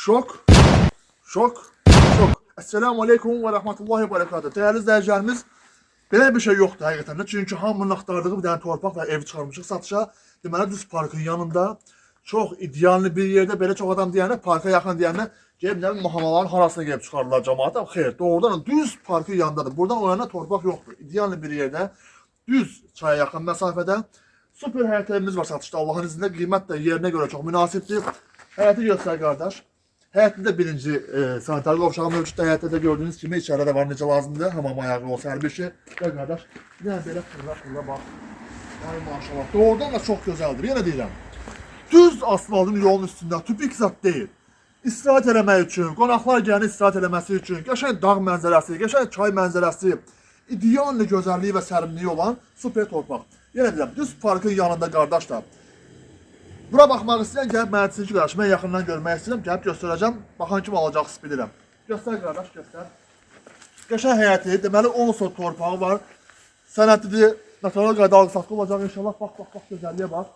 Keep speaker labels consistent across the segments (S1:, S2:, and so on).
S1: Şok, şok, şok. Esselamu Aleyküm ve Rahmetullahi ve Berekatuhu. Değerli izləyicilərimiz, belə bir şey yoxdur həqiqətən də. Çünki hamının axtardığı bir dənə torpaq və ev çıxarmışıq satışa. Deməli, düz parkın yanında çox idealli bir yerdə belə çox adam deyəndə, parka yaxın deyəndə gəlib nə mahamaların harasına gəlib çıxardılar cəmaata. Xeyr, doğrudan düz parkın yanındadır. Buradan o yana torpaq yoxdur. İdealli bir yerdə, düz çaya yaxın məsafədə super həyət evimiz var satışda. Allahın izniyle qiymət də yerinə görə çox münasibdir. Həyəti göstər qardaş. Həyətində birinci sanitar qovşağı mövcuddur. Həyətdə də gördüyünüz kimi içəridə var necə lazımdır. Hamam ayağı olsa hər bir şey. Gəl qardaş. Bir dənə belə fırla bax. Ay maşallah. Doğrudan da çox gözəldir. Yenə deyirəm. Düz asfaltın yolun üstündə. Tüpik zat deyil. İstirahət eləmək üçün, qonaqlar gələn istirahət eləməsi üçün, qəşəng dağ mənzərəsi, qəşəng çay mənzərəsi, idealli gözəlliyi və sərinliyi olan super torpaq. Yenə deyirəm, düz parkın yanında qardaşlar. Bura baxmaq istəyən gəlib mənə desin ki, qardaş, mən yaxından görmək istəyirəm, gəlib göstərəcəm. Baxan kimi alacaqsınız bilirəm. Göstər qardaş, göstər. Qəşəng həyəti, deməli 10 sot torpağı var. Sənədlidir, natural qayda alqı-satqı olacaq inşallah. Bax, gözəlliyə bax.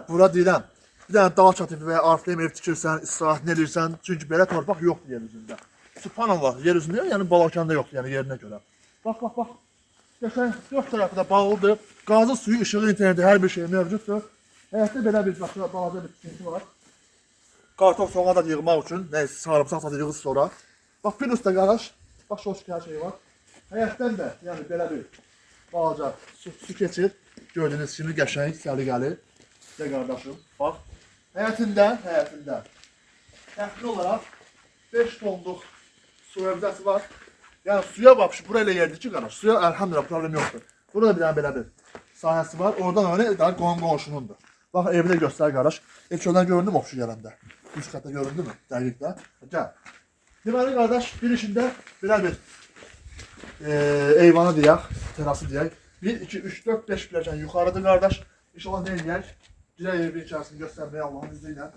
S1: Bura deyirəm, bir dənə dağ çatıbı və ya arfləyim ev tikirsən, istirahətini edirsən. Çünki belə torpaq yoxdur yer üzündə. Subhanallah, yer üzündə yox, yəni Balakəndə yoxdur, yəni yerinə görə. Bax. Qəşəng, dörd tərəfi də bağlıdır. Qazı, suyu, işığı, interneti, hər bir şey mövcuddur. Həyətdə belə bir balaca bir tikinti var. Kartof soğan da yığmaq üçün, neyse sarımsaq da yığız sonra. Bax, bir üstə qardaş, bax, şoşki hər şey var. Həyətdən də, yəni belə bir balaca su keçir. Gördüyünüz kimi qəşəng, səliqəli. Də qardaşım, bax. Həyətində təxmin olaraq 5 tonluq su hövzəsi var. Yəni suya vapşı, bura elə yerdir ki, qardaş, suya əlhamdülillah problem yoxdur. Burada bir dənə belə bir sahəsi var, oradan öyle qonşunundur. Bax, evi də göstər qardaş. İlk öndən göründü mü oxşu gələndə? Üst qatda göründü mü? Dəqiqdə. Gəl. Deməli, qardaş, girişində belə bir eyvanı deyək, terası deyək. 1, 2, 3, 4, 5 biləcən yuxarıdır qardaş. İnşallah deyək. Girək evin içərisini göstərməyə Allahın izni ilə.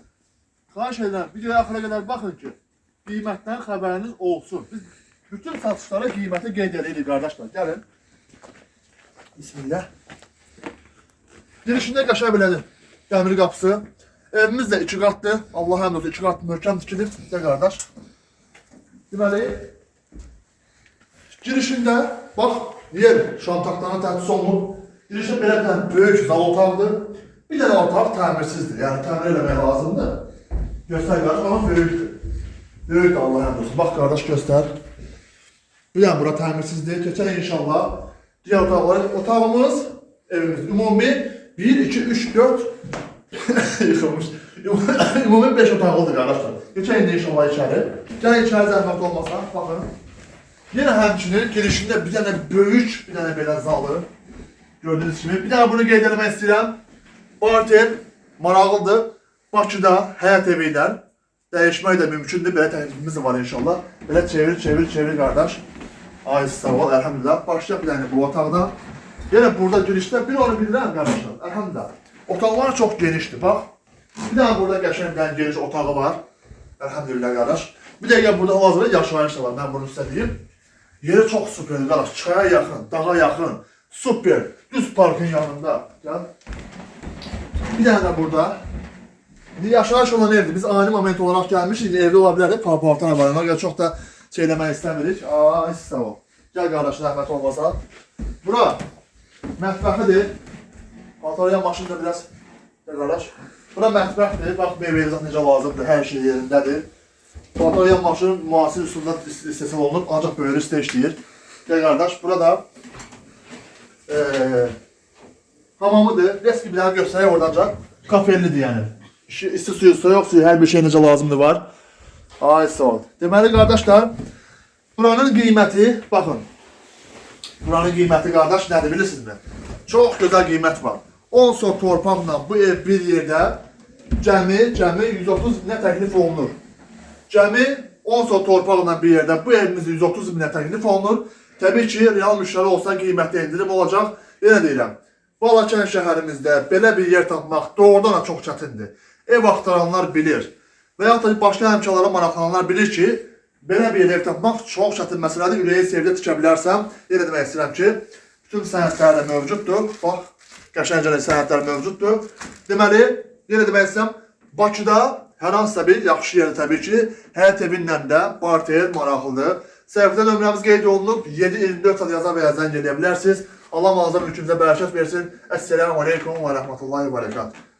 S1: Xahiş edirəm, videoya axıra qədər baxın ki, qiymətdən xəbəriniz olsun. Biz bütün satışlara qiyməti qeyd edirik qardaşlar. Gəlin. Bismillah. Girişində qəşəng belədir. Dəmir qapısı. Evimiz də 2 qatdır. Allah həmd olsun, 2 qat möhkəm tikilib. Də qardaş. Deməli, girişində bax, yer şantaqlarına təsis olunub. Girişdə belə bir böyük zal otaqdır. Bir dənə otaq təmirsizdir. Yəni təmir eləmək lazımdır. Göstər qardaş, amma böyükdür. Böyükdür Allah həmd olsun. Bax qardaş göstər. Bir dənə bura təmirsizdir. Keçək inşallah. Diğer otağımız, evimiz. Ümumi 1, 2, 3, 4 yıkılmış. Ümumi 5 otaqlıdır qardaşlar. Geçen indi inşallah içəri. Gəlin içəri zəhmət olmasa, baxın. Yenə həmçinin girişində bir dənə böyük, bir dənə belə zalı. Gördüğünüz kimi. Bir dənə bunu qeyd etmək istəyirəm. Barter maraqlıdır. Bakıda həyat evilər dəyişmək də mümkündür. Belə təklifimiz var inşallah. Belə çevir qardaş. Ay sağ ol, elhamdülillah. Başlayaq bir dənə bu otaqda. Yenə burada girişdə bir onu bilirəm qardaşlar. Elhamdülillah. Otaqlar çox genişdir. Bax. Bir dənə burada qəşəng bir dənə geniş otağı var. Elhamdülillah qardaş. Bir dəqiqə burada hal-hazırda yaşayış da var. Mən bunu sizə deyim. Yeri çox superdir qardaş. Çaya yaxın, dağa yaxın. Super. Düz parkın yanında. Gəl. Bir dənə də burada. Yaşayış olan evdir. Biz ani moment olaraq gəlmişik. Evdə ola bilərdik. Parktan var. Ona görə çox da şeyləmək istəmirik. Ay sağ ol. Gəl qardaş, rəhmət olmasa. Bura mətbəxidir. Paltarıya maşın da biraz. Gəl qardaş. Bura mətbəxdir. Bax, meyvəyizat necə lazımdır. Hər şey yerindədir. Paltarıya maşın müasir üsulda istehsal olunub. Ancaq böyrü üstə işləyir. Gəl qardaş. Burada hamamıdır. Reski bir dənə göstərək oradanca. Kafellidir yəni. İsti suyu, soyuq suyu, hər bir şey necə lazımdır var. Ay sağ ol. Deməli qardaşlar, buranın qiyməti, baxın. Buranın qiyməti qardaş nədir bilirsinizmi? Çox gözəl qiymət var. 10 sot torpaqla bu ev bir yerdə cəmi 130 minə təklif olunur. Cəmi 10 sot torpaqla bir yerdə bu evimiz 130 minə təklif olunur. Təbii ki, real müştəri olsa qiymətdə indirim olacaq. Yenə deyirəm, Balakən şəhərimizdə belə bir yer tapmaq doğrudan da çox çətindir. Ev axtaranlar bilir. Və yaxud da başqa həmkarlara maraqlananlar bilir ki, belə bir ev tapmaq çox çətin məsələdir. Ürəyi sevdə tikə bilərsəm, yenə demək istəyirəm ki, bütün sənədlər də mövcuddur. Bax, qəşəngcə sənədlər mövcuddur. Deməli, yenə demək istəyirəm, Bakıda hər hansısa bir yaxşı yerdə təbii ki, həyat evindən də barter maraqlıdır. Səhifədə nömrəmiz qeyd olunub, 7-24 saat yaza və ya zəng edə bilərsiniz. Allah mağaza mülkünüzə bərəkət versin. Əssəlamu aleykum və rəhmətullahi və bərəkət.